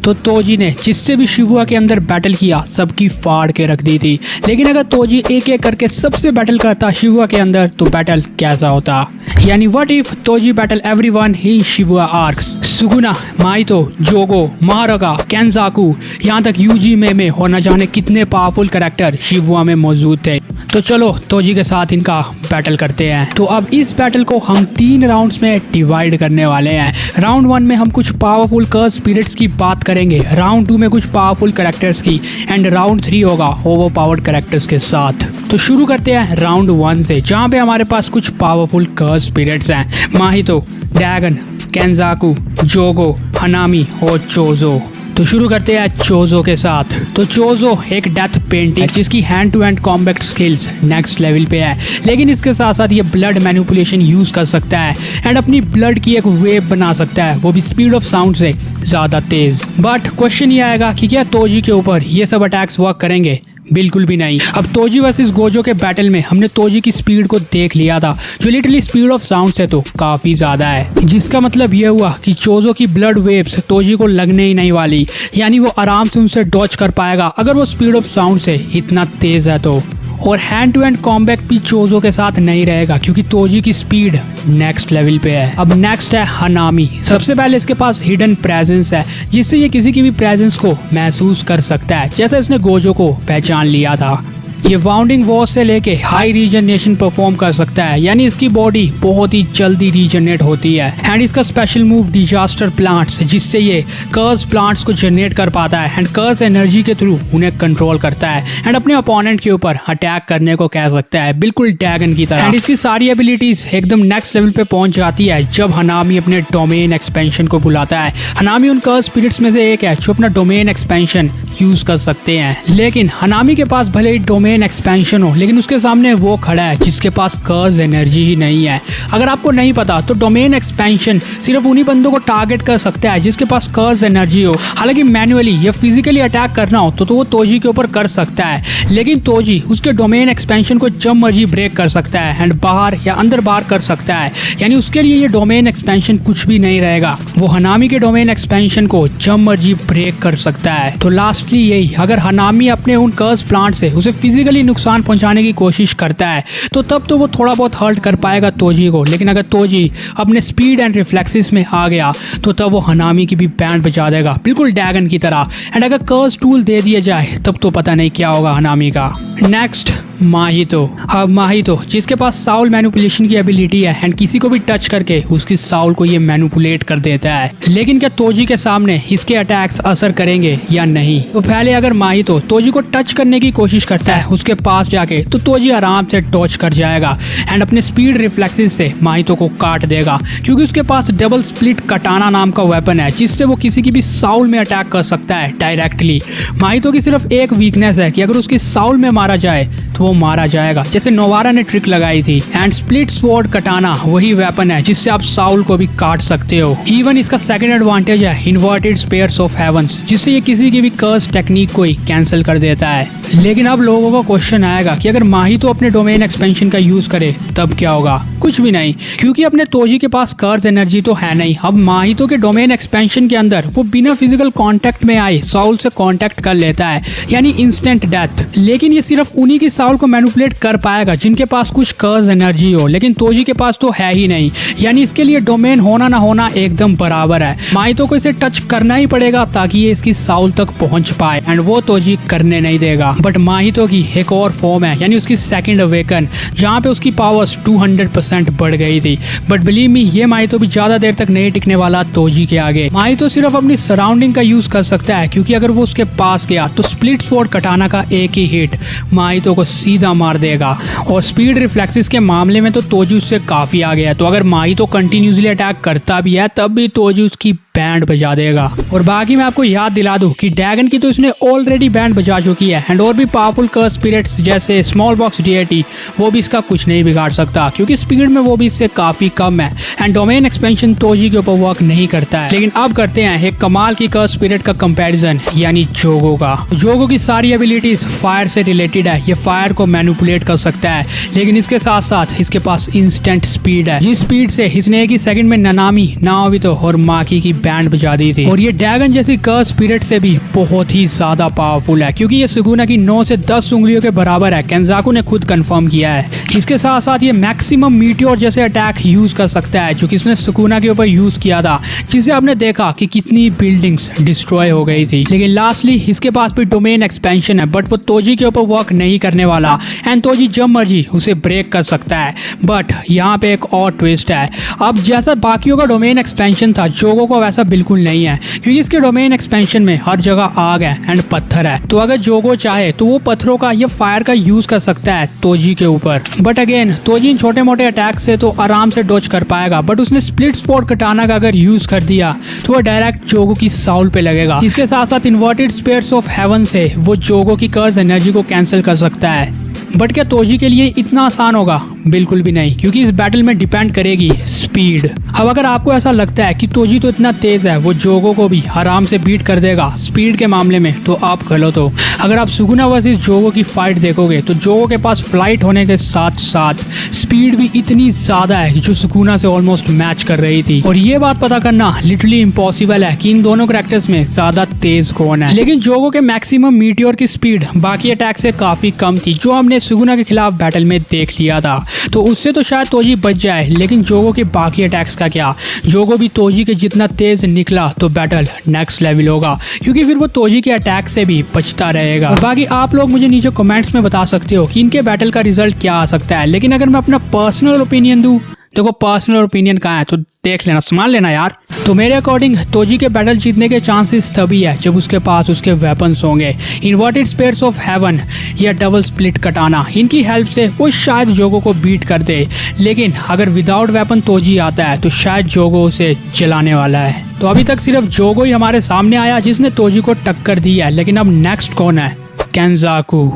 तो तोजी ने जिससे भी शिबुया के अंदर बैटल किया सबकी फाड़ के रख दी थी। लेकिन अगर तोजी एक एक करके सबसे बैटल करता शिबुया के अंदर तो बैटल कैसा होता, यानी what if Toji battle everyone in Shibuya arcs. Sukuna, Mahito, Jogo, Mahoraga, केंजाकू, यहाँ तक यूजी में और न जाने कितने पावरफुल कैरेक्टर शिबुया में मौजूद थे। तो चलो तोजी के साथ इनका बैटल करते हैं। तो अब इस बैटल को हम 3 राउंड्स में डिवाइड करने वाले हैं। राउंड 1 में हम कुछ पावरफुल कर्स स्पिरिट्स की बात करेंगे, राउंड 2 में कुछ पावरफुल कैरेक्टर्स की, एंड राउंड 3 होगा ओवर पावर्ड कैरेक्टर्स के साथ। तो शुरू करते हैं राउंड 1 से, जहाँ पे हमारे पास कुछ पावरफुल कर्स स्पिरिट्स हैं, माहितो, ड्रैगन, केंजाकू, जोगो, हनामी और चोजो। तो शुरू करते हैं चोजो के साथ। तो चोजो एक डेथ पेंटिंग जिसकी hand to hand combat skills next level पे है, लेकिन इसके साथ साथ ये ब्लड मैनिपुलेशन यूज कर सकता है एंड अपनी ब्लड की एक वेव बना सकता है, वो भी स्पीड ऑफ साउंड से ज्यादा तेज। बट क्वेश्चन ये आएगा कि क्या तोजी के ऊपर ये सब अटैक्स वर्क करेंगे? बिल्कुल भी नहीं। अब तोजी वर्सेस गोजो के बैटल में हमने तोजी की स्पीड को देख लिया था, जो लिटरली स्पीड ऑफ साउंड से तो काफी ज्यादा है, जिसका मतलब ये हुआ कि चोजो की ब्लड वेव्स तोजी को लगने ही नहीं वाली, यानी वो आराम से उनसे डॉच कर पाएगा अगर वो स्पीड ऑफ साउंड से इतना तेज है तो। और हैंड टू हैंड कॉम्बैट भी चोजो के साथ नहीं रहेगा क्योंकि तोजी की स्पीड नेक्स्ट लेवल पे है। अब नेक्स्ट है हनामी। सबसे पहले इसके पास हिडन प्रेजेंस है, जिससे ये किसी की भी प्रेजेंस को महसूस कर सकता है, जैसे इसने गोजो को पहचान लिया था। ये वाउंडिंग वॉश से लेके हाई रीजनरेशन परफॉर्म कर सकता है, यानी इसकी बॉडी बहुत ही जल्दी रीजनरेट होती है। एंड इसका स्पेशल मूव डिजास्टर प्लांट्स, जिससे ये कर्स प्लांट्स को जनरेट कर पाता है एंड कर्स एनर्जी के थ्रू उन्हें कंट्रोल करता है एंड अपने अपोनेंट के ऊपर अटैक करने को कह सकता है, बिल्कुल ड्रैगन की तरह। एंड इसकी सारी एबिलिटीज एकदम नेक्स्ट लेवल पे पहुंच जाती है जब हनामी अपने डोमेन एक्सपेंशन को बुलाता है। हनामी उन कर्स स्पिरिट्स में से एक है जो अपना डोमेन एक्सपेंशन यूज कर सकते हैं, लेकिन हनामी के पास भले ही डोमेन एक्सपेंशन हो, लेकिन उसके सामने वो खड़ा है जिसके पास कर्स एनर्जी ही नहीं है। अगर आपको नहीं पता तो डोमेन एक्सपेंशन सिर्फ उन्हीं बंदों को टारगेट कर सकता है जिसके पास कर्स एनर्जी हो। हालांकि मैन्युअली या फिजिकली अटैक करना हो तो वो तोजी के ऊपर कर सकता है, लेकिन तोजी उसके डोमेन एक्सपेंशन को जब मर्जी ब्रेक कर सकता है एंड बाहर या अंदर बाहर कर सकता है, यानी उसके लिए ये डोमेन एक्सपेंशन कुछ भी नहीं रहेगा। वो हनामी के डोमेन एक्सपेंशन को जब मर्जी ब्रेक कर सकता है। तो लास्टली यही, अगर हनामी अपने उन कर्स प्लांट से उसे फिजिकली नुकसान पहुंचाने की कोशिश करता है तो तब तो वो थोड़ा बहुत हर्ट कर पाएगा तोजी को, लेकिन अगर तोजी अपने स्पीड एंड रिफ्लेक्सेस में आ गया तो तब वो हनामी की भी बैंड बजा देगा, बिल्कुल ड्रैगन की तरह। एंड अगर कर्स टूल दे दिया जाए तब तो पता नहीं क्या होगा हनामी का। नेक्स्ट माहितो। अब माहितो जिसके पास साउल मैनिपुलेशन की एबिलिटी है एंड किसी को भी टच करके उसकी साउल को ये मैनिपुलेट कर देता है, लेकिन क्या तोजी के सामने इसके अटैक्स असर करेंगे या नहीं? तो पहले अगर माहितो तोजी को टच करने की कोशिश करता है उसके पास जाके, तो तोजी आराम से डॉच कर जाएगा एंड अपने स्पीड रिफ्लेक्सेस से माहितो को काट देगा, क्योंकि उसके पास डबल स्प्लिट कटाना नाम का वेपन है जिससे वो किसी की भी साउल में अटैक कर सकता है डायरेक्टली। माहितो की सिर्फ एक वीकनेस है कि अगर उसकी साउल में मारा जाए तो वो मारा जाएगा, जैसे नोवारा ने ट्रिक लगाई थी। एंड स्प्लिट स्वॉर्ड कटाना वही वेपन है जिससे आप साउल को भी काट सकते हो। इवन इसका सेकंड एडवांटेज है इन्वर्टेड स्पेयर्स ऑफ हेवंस, जिससे ये किसी की भी कर्स टेक्निक को ही कैंसिल कर देता है। लेकिन अब लोगों का क्वेश्चन आएगा कि अगर माहितो अपने डोमेन एक्सपेंशन का यूज करे तब क्या होगा? कुछ भी नहीं, क्योंकि अपने तोजी के पास कर्स एनर्जी तो है नहीं। अब माहितो के डोमेन एक्सपेंशन के अंदर वो बिना फिजिकल कांटेक्ट में आए साउल से कांटेक्ट कर लेता है, यानी इंस्टेंट डेथ। लेकिन ये सिर्फ उन्हीं की साउल को मैनिपुलेट कर पाएगा जिनके पास कुछ कर्स एनर्जी हो, लेकिन तोजी के पास तो है ही नहीं, यानी इसके लिए डोमेन होना ना होना एकदम बराबर है। माहितो को इसे टच करना ही पड़ेगा ताकि ये इसकी साउल तक पहुंच पाए, एंड वो तोजी करने नहीं देगा। बट माहितो की एक और फॉर्म है, यानी उसकी सेकंड अवेकन, जहाँ पे उसकी पावर्स 200% बढ़ गई थी। बट बिलीव मी, ये माहितो भी ज्यादा देर तक नहीं टिकने वाला तोजी के आगे। माहितो सिर्फ अपनी सराउंडिंग का यूज कर सकता है, क्योंकि अगर वो उसके पास गया तो स्प्लिट स्वॉर्ड कटाना का एक ही हिट माहितो को सीधा मार देगा। और स्पीड रिफ्लेक्सेस के मामले में तो तोजी उससे काफी आगे है, तो अगर माहितो कंटिन्यूसली अटैक करता भी है तब भी तोजी उसकी बैंड बजा देगा। और बाकी मैं आपको याद दिला दूं कि ड्रैगन की तो इसने ऑलरेडी बैंड बजा चुकी है, एंड और भी पावरफुल कर्स स्पिरिट्स जैसे स्मॉल बॉक्स डीएटी वो भी इसका कुछ नहीं बिगाड़ सकता, क्योंकि स्पीड में वो भी इससे काफी कम है। एंड डोमेन एक्सपेंशन तोजी के ऊपर वर्क नहीं करता है। लेकिन अब करते हैं एक कमाल की कर्स स्पिरिट का कंपैरिजन, यानी जोगो का। जोगो की सारी एबिलिटीज फायर से रिलेटेड है, ये फायर फायर को मैनिपुलेट कर सकता है, लेकिन इसके साथ साथ इसके पास इंस्टेंट स्पीड है, जिस स्पीड से इसने एक ही सेकंड में नानामी, नाओबितो और माकी की बैंड बजा दी थी। और ये ड्रैगन जैसी कर्स स्पिरिट से भी बहुत ही ज्यादा पावरफुल है, क्योंकि ये सुगुना की 9 से 10 उंगलियों के बराबर है। केंजाकू ने खुद कंफर्म किया है। इसके साथ साथ ये मैक्सिमम मीटियोर जैसे अटैक यूज कर सकता है, जो कि इसने सुकुना के ऊपर यूज किया था, जिससे आपने देखा कि कितनी बिल्डिंग्स डिस्ट्रॉय हो गई थी। लेकिन लास्टली इसके पास भी डोमेन एक्सपेंशन है, बट वो तोजी के ऊपर वर्क नहीं करने वाला, एंड तोजी जब मर्जी उसे ब्रेक कर सकता है। बट यहाँ पे एक और ट्विस्ट है। अब जैसा बाकियों का डोमेन एक्सपेंशन था, जोगो को वैसा बिल्कुल नहीं है, क्योंकि इसके डोमेन एक्सपेंशन में हर जगह आग है एंड पत्थर है। तो अगर जोगो चाहे तो वो पत्थरों का या फायर का यूज कर सकता है तोजी के ऊपर। बट अगेन तोजी इन छोटे मोटे अटैक से तो आराम से डॉज कर पाएगा, बट उसने स्प्लिट स्वॉर्ड कटाना का अगर यूज कर दिया तो वो डायरेक्ट जोगो की साउल पे लगेगा। इसके साथ साथ इन्वर्टेड स्पिरिट्स ऑफ हेवन से वो जोगो की कर्ज एनर्जी को कैंसिल कर सकता है। बट क्या तोजी के लिए इतना आसान होगा? बिल्कुल भी नहीं, क्योंकि इस बैटल में डिपेंड करेगी स्पीड। अब अगर आपको ऐसा लगता है कि तोजी तो इतना तेज है, वो जोगो को भी आराम से बीट कर देगा स्पीड के मामले में, तो आप गलत हो। अगर आप सुगुना वर्सेस जोगो की फाइट देखोगे तो जोगो के पास फ्लाइट होने के साथ साथ स्पीड भी इतनी ज्यादा है जो सुगुना से ऑलमोस्ट मैच कर रही थी। और ये बात पता करना लिटरली इम्पॉसिबल है कि इन दोनों कैरेक्टर्स में ज्यादा तेज कौन है। लेकिन जोगो के मैक्सिमम मीटियोर की स्पीड बाकी अटैक से काफी कम थी, जो हमने सुगुना के खिलाफ बैटल में देख लिया था। तो उससे तो शायद तोजी बच जाए, लेकिन जोगो के बाकी अटैक्स का क्या? जोगो भी तोजी के जितना तेज निकला तो बैटल नेक्स्ट लेवल होगा, क्योंकि फिर वो तोजी के अटैक से भी बचता रहेगा। और बाकी आप लोग मुझे नीचे कमेंट्स में बता सकते हो कि इनके बैटल का रिजल्ट क्या आ सकता है। लेकिन अगर मैं अपना पर्सनल ओपिनियन दूं, देखो पर्सनल ओपिनियन कहाँ है तो देख लेना, संभाल लेना यार। तो मेरे अकॉर्डिंग तोजी के बैटल जीतने के चांसेस तभी है जब उसके पास उसके वेपन्स होंगे। इन्वर्टेड स्पिरिट्स ऑफ हेवन या डबल स्प्लिट कटाना, इनकी हेल्प से वो शायद जोगो को बीट कर दे। लेकिन अगर विदाउट वेपन तोजी आता है तो शायद जोगो उसे चलाने वाला है। तो अभी तक सिर्फ जोगो ही हमारे सामने आया जिसने तोजी को टक्कर दी है, लेकिन अब नेक्स्ट कौन है? केंजाकू।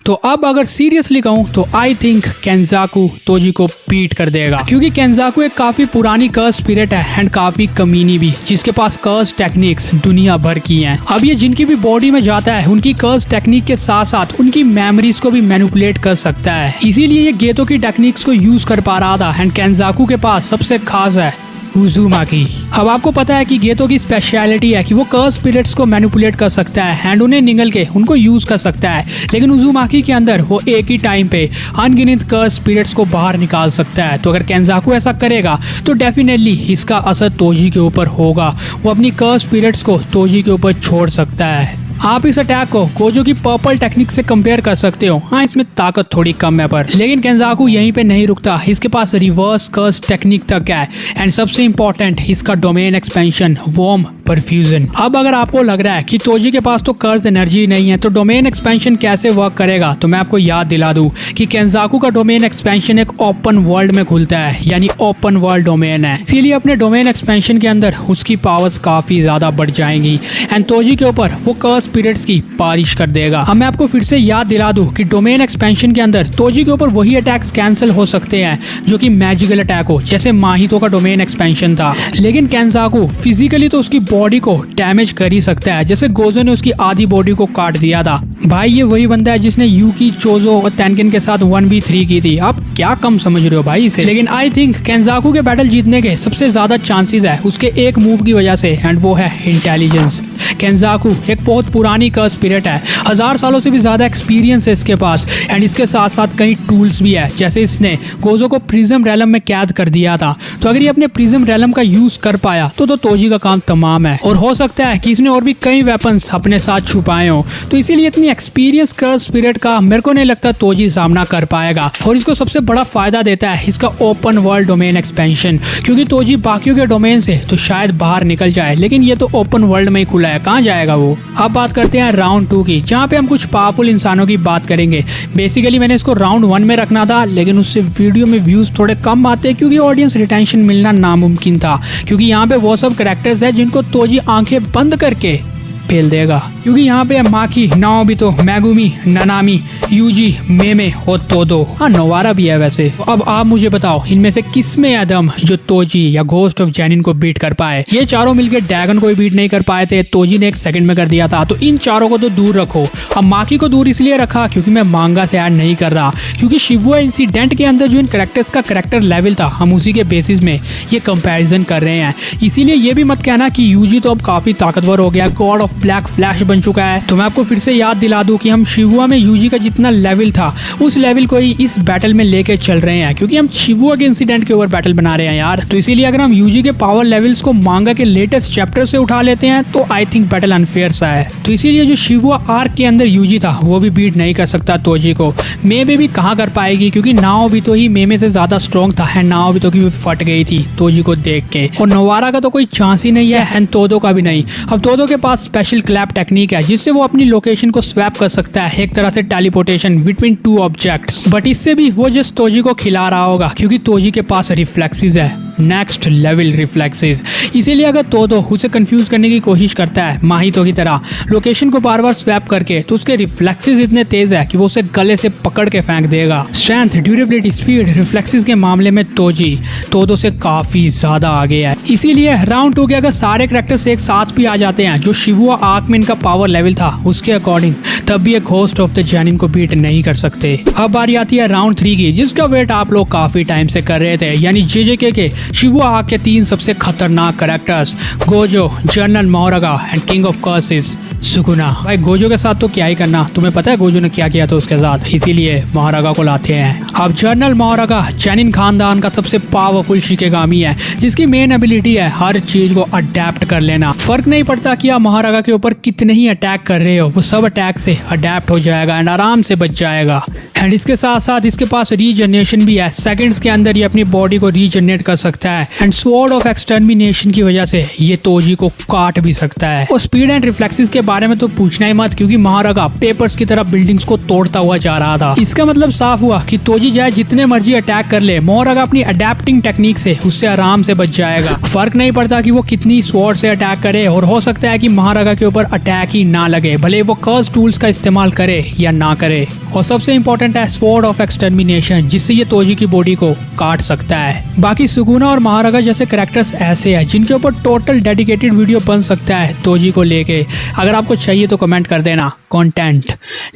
तो अब अगर सीरियसली कहूँ तो आई थिंक केंजाकू तोजी को बीट कर देगा, क्योंकि केंजाकू एक काफी पुरानी कर्स स्पिरिट है एंड काफी कमीनी भी, जिसके पास कर्स टेक्निक्स दुनिया भर की हैं। अब ये जिनकी भी बॉडी में जाता है उनकी कर्स टेक्निक के साथ साथ उनकी मेमोरीज को भी मैनिपुलेट कर सकता है। इसीलिए ये गेतो की टेक्निक्स को यूज कर पा रहा था। एंड केंजाकू के पास सबसे खास है उजुमाकी। अब आपको पता है कि गेतो की स्पेशलिटी है कि वो कर्स स्पिरिट्स को मैनिपुलेट कर सकता है एंड उन्हें निगल के उनको यूज कर सकता है। लेकिन उजुमाकी के अंदर वो एक ही टाइम पे अनगिनत कर्स स्पिरिट्स को बाहर निकाल सकता है। तो अगर केंजाकू ऐसा करेगा तो डेफिनेटली इसका असर तोजी के ऊपर होगा। वो अपनी कर्स स्पिरिट्स को तोजी के ऊपर छोड़ सकता है। आप इस अटैक को गोजो की पर्पल टेक्निक से कंपेयर कर सकते हो। हाँ, इसमें ताकत थोड़ी कम है पर, लेकिन केंजाकू यहीं पे नहीं रुकता। इसके पास रिवर्स कर्स टेक्निक तक है एंड सबसे इंपॉर्टेंट इसका डोमेन एक्सपेंशन वॉर्म परफ्यूजन। अब अगर आपको लग रहा है कि तोजी के पास तो कर्स एनर्जी नहीं है तो डोमेन एक्सपेंशन कैसे वर्क करेगा, तो मैं आपको याद दिला दूं कि केंजाकू का डोमेन एक्सपेंशन एक ओपन वर्ल्ड में खुलता है, यानी ओपन वर्ल्ड डोमेन है। इसीलिए अपने डोमेन एक्सपेंशन के अंदर उसकी पावर्स काफी ज्यादा बढ़ जाएंगी एंड तोजी के ऊपर वो कर्स स्पिरिट्स की बारिश कर देगा। अब मैं आपको फिर से याद दिला दूं कि डोमेन एक्सपेंशन के अंदर तोजी के ऊपर वही अटैक्स कैंसिल हो सकते हैं जो कि मैजिकल अटैक हो, जैसे माहितो का डोमेन एक्सपेंशन था। लेकिन केंजाकू फिजिकली तो उसकी बॉडी को डैमेज कर ही सकता है, जैसे गोजो ने उसकी आधी बॉडी को काट दिया था। भाई ये वही बंदा है जिसने यूकी, चोजो और तेनकेन के साथ 1v3 की थी। आप क्या कम समझ रहे हो भाई इसे। लेकिन आई थिंक केंजाकू के बैटल जीतने के सबसे ज्यादा चांसेस है उसके एक मूव की वजह से, एंड वो है इंटेलिजेंस। केंजाकू एक बहुत पुरानी कर्स स्पिरिट है, 1000 सालों से भी ज्यादा एक्सपीरियंस है इसके पास एंड इसके साथ साथ कई टूल्स भी है। जैसे इसने गोजो को प्रिज्म रैलम में कैद कर दिया था, तो अगर ये अपने प्रिज्म रैलम का यूज कर पाया तो तोजी का काम तमाम है। और हो सकता है कि इसने और भी कई वेपन्स अपने साथ छुपाए हो, तो इसीलिए इतनी एक्सपीरियंस कर्स स्पिरिट का मेरे को नहीं लगता तोजी सामना कर पाएगा। और इसको सबसे बड़ा फायदा देता है इसका ओपन वर्ल्ड डोमेन एक्सपेंशन, क्योंकि तोजी बाकियों के डोमेन से तो शायद बाहर निकल जाए, लेकिन ये तो ओपन वर्ल्ड में ही खुला है, कहाँ जाएगा वो। अब बात करते हैं राउंड 2 की, जहाँ पे हम कुछ पावरफुल इंसानों की बात करेंगे। बेसिकली मैंने इसको राउंड 1 में रखना था, लेकिन उससे वीडियो में व्यूज थोड़े कम आते क्योंकि ऑडियंस रिटेंशन मिलना नामुमकिन था, क्योंकि यहाँ पे वो सब कैरेक्टर्स है जिनको तोजी आंखें बंद करके फेल देगा, क्योंकि यहाँ पे माकी, नाओबितो, मेगुमी, नानामी, यूजी, मेमे और तोदो, हाँ नोवारा भी है वैसे। तो अब आप मुझे बताओ इनमें से किस में है दम जो तोजी या घोस्ट ऑफ जेनिन को बीट कर पाए। ये चारों मिलकर ड्रैगन को बीट नहीं कर पाए थे, तोजी ने 1 सेकंड में कर दिया था। तो इन चारों को तो दूर रखो। अब माकी को दूर इसलिए रखा क्योंकि मैं मांगा से ऐड नहीं कर रहा, क्योंकि शिबुया इंसिडेंट के अंदर जो इन कैरेक्टर्स का कैरेक्टर लेवल था हम उसी के बेसिस में ये कंपैरिजन कर रहे हैं। इसीलिए ये भी मत कहना कि यूजी तो अब काफी ताकतवर हो गया, गॉड ऑफ ब्लैक फ्लैश बन चुका है। तो मैं आपको फिर से याद दिला दूं कि हम शिबुया में यूजी का जितना लेवल था उस लेवल को ही इस बैटल में लेके चल रहे हैं, क्योंकि हम शिबुया के इंसिडेंट के ऊपर बैटल बना रहे हैं यार। तो इसीलिए अगर हम यूजी के पावर लेवल्स को मांगा के लेटेस्ट चैप्टर से उठा लेते हैं तो आई थिंक बैटल अनफेयर सा है। तो इसीलिए जो शिबुया आर्क के अंदर यूजी था वो भी बीट नहीं कर सकता तोजी को। मेबे भी कहाँ कर पाएगी, क्योंकि नाओबितो ही मेमे से ज्यादा स्ट्रॉन्ग था एंड नाओबितो की भी फट गई थी तोजी को देख के। और नोवारा का तो कोई चांस ही नहीं है एंड तोदो का भी नहीं। अब तोदो के पास स्पेशल क्लैप टेक्निक है जिससे वो अपनी लोकेशन को स्वैप कर सकता है, एक तरह से टेलीपोर्टेशन बिटवीन 2 ऑब्जेक्ट्स। बट इससे भी वो जस्ट तोजी को खिला रहा होगा, क्योंकि तोजी के पास रिफ्लेक्सेस है, नेक्स्ट लेवल रिफ्लेक्सेस। इसीलिए अगर तोदो उसे कंफ्यूज करने की कोशिश करता है माहितो की तरह लोकेशन को बार बार स्वैप करके, तो उसके रिफ्लेक्सेस इतने तेज है कि वो उसे गले से पकड़ के फेंक देगा। स्ट्रेंथ, ड्यूरेबिलिटी, स्पीड, रिफ्लेक्सेस के मामले में तोजी तोदो से काफी ज्यादा आगे है। इसीलिए राउंड 2 के अगर सारे कैरेक्टर्स एक साथ भी आ जाते हैं जो शिबुया आर्क में इनका पावर लेवल था उसके अकॉर्डिंग, तब भी एक घोस्ट ऑफ द जेनिन को बीट नहीं कर सकते। अब बारी आती है राउंड 3 की, जिसका वेट आप लोग काफी टाइम से कर रहे थे, यानी जेजेके के शिबुया आर्क के 3 सबसे खतरनाक characters Gojo, general Mahoraga and king of curses Sukuna. भाई गोजो के साथ तो क्या ही करना, तुम्हें पता है गोजो ने क्या किया था उसके साथ, इसीलिए मोरागा को लाते हैं। अब जनरल मोरागा जेनिन खानदान का सबसे पावरफुल शिकेगामी है, जिसकी मेन एबिलिटी है हर चीज को अडेप्ट कर लेना। फर्क नहीं पड़ता कि आप मोरागा के ऊपर कितने ही अटैक कर रहे हो, वो सब अटैक से अडेप्ट हो जाएगा एंड आराम से बच जाएगा। एंड इसके साथ साथ इसके पास रीजनरेशन भी है, सेकंड्स के अंदर ये अपनी बॉडी को रीजनरेट कर सकता है एंड स्वॉर्ड ऑफ एक्सटर्मिनेशन की वजह से ये तोजी को काट भी सकता है। और स्पीड एंड रिफ्लेक्सेस के बारे में तो पूछना ही मत, क्योंकि मोरागा पेपर्स की तरह बिल्डिंग्स को तोड़ता हुआ जा रहा था। इसका मतलब साफ हुआ कि तोजी चाहे जितने मर्जी अटैक कर ले, मोरागा अपनी अडेप्टिंग टेक्निक से उससे आराम से बच जाएगा। फर्क नहीं पड़ता कि वो कितनी स्वॉर्ड से अटैक करे, और हो सकता है कि मोरागा के ऊपर अटैक ही ना लगे, भले वो कर्स टूल्स का इस्तेमाल करे या ना करे। और सबसे इंपॉर्टेंट है स्वॉर्ड ऑफ एक्सटर्मिनेशन, जिससे ये तोजी की बॉडी को काट सकता है। बाकी सुकुना और मोरागा जैसे कैरेक्टर्स ऐसे हैं जिनके ऊपर टोटल डेडिकेटेड वीडियो बन सकता है तोजी को लेके। अगर आपको चाहिए तो कमेंट कर देना कंटेंट।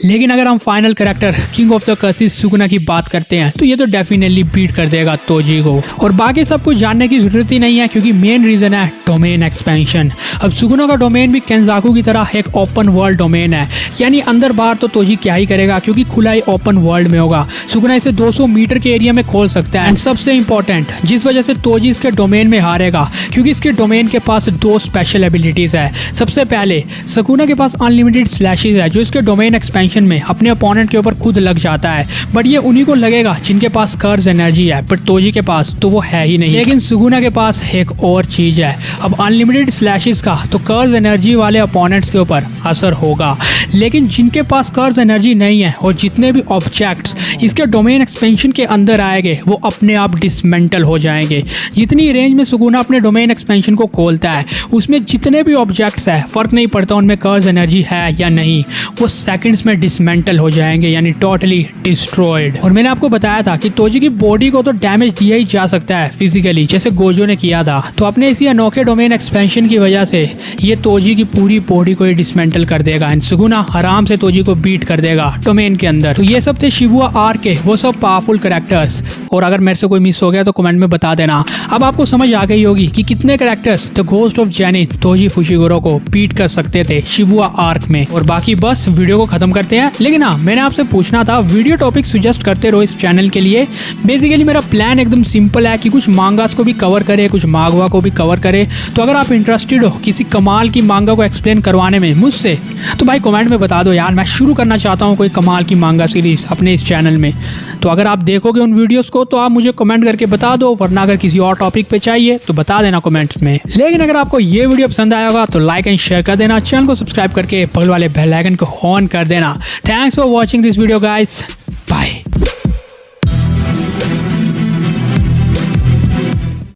लेकिन अगर हम final character king of the curses Sukuna की बात करते हैं तो ये तो डेफिनेटली बीट कर देगा तोजी को। और बाकी सब कुछ जानने की जरूरत ही नहीं है, क्योंकि मेन रीजन है डोमेन एक्सपेंशन। अब सुकुना का डोमेन भी केंजाकू की तरह एक ओपन वर्ल्ड डोमेन है, यानी अंदर बाहर तो तोजी क्या ही करेगा, क्योंकि खुला ही ओपन वर्ल्ड में होगा। सुकुना इसे 200 मीटर के एरिया में खोल सकता है। एंड सबसे इंपॉर्टेंट जिस वजह से तोजी इसके डोमेन में हारेगा, क्योंकि इसके डोमेन के पास 2 स्पेशल एबिलिटीज है। सबसे पहले सुकुना के पास अनलिमिटेड स्लैशेस है जो इसके डोमेन एक्सपेंशन में अपने अपोनेंट के ऊपर खुद लग जाता है, बट ये उन्हीं को लगेगा जिनके पास कर्ज एनर्जी है, बट तोजी के पास तो वो है ही नहीं। लेकिन सुकुना के पास एक और चीज है, अब अनलिमिटेड स्लैशेस का तो कर्ज एनर्जी वाले अपोनेंट्स के ऊपर असर होगा, लेकिन जिनके पास कर्ज एनर्जी नहीं है और जितने भी ऑब्जेक्ट्स इसके डोमेन एक्सपेंशन के अंदर आएंगे वो अपने आप डिसमेंटल हो जाएंगे। जितनी रेंज में सुकुना अपने डोमेन एक्सपेंशन को खोलता है उसमें जितने भी ऑब्जेक्ट्स है, फर्क नहीं पड़ता उनमें कर्ज एनर्जी है या नहीं, वो सेकंड्स में डिसमेंटल हो जाएंगे, यानी टोटली डिस्ट्रॉयड। और मैंने आपको बताया था कि तोजी की बॉडी को तो डैमेज दिया ही जा सकता है फिजिकली, जैसे गोजो ने किया था। तो अपने इसी अनोखे डोमेन एक्सपेंशन की वजह से ये तोजी की पूरी बॉडी को ही डिसमेंटल कर देगा एंड सुकुना आराम से तोजी को बीट कर देगा डोमेन के अंदर। तो ये सब थे शिबुया आर्क के वो सब पावरफुल कैरेक्टर्स, और अगर मेरे से कोई मिस हो गया तो कमेंट में बता देना। अब आपको समझ आ गई होगी कि कितने characters the ghost of Zenin Toji Fushiguro को बीट कर सकते थे शिबुया आर्क में। और बाकी बस वीडियो को खत्म करते हैं। लेकिन हाँ, मैंने आपसे पूछना था वीडियो टॉपिक सजेस्ट करते रहो इस चैनल के लिए। बेसिकली मेरा प्लान एकदम सिंपल है कि कुछ मांगास को भी कवर करे, कुछ मांगवा को भी कवर करे। तो अगर आप इंटरेस्टेड हो किसी कमाल की मांगा को एक्सप्लेन करवाने में मुझसे, तो भाई कमेंट में बता दो यार, मैं शुरू करना चाहता हूँ कोई कमाल की मांगा सीरीज अपने इस चैनल में। तो अगर आप देखोगे उन वीडियोस को तो आप मुझे कमेंट करके बता दो, वरना अगर किसी और टॉपिक पे चाहिए तो बता देना कमेंट्स में। लेकिन अगर आपको ये वीडियो पसंद आया होगा तो लाइक एंड शेयर कर देना, चैनल को सब्सक्राइब करके बगल वाले बेल आइकन को ऑन कर देना। Thanks for watching this video guys, bye.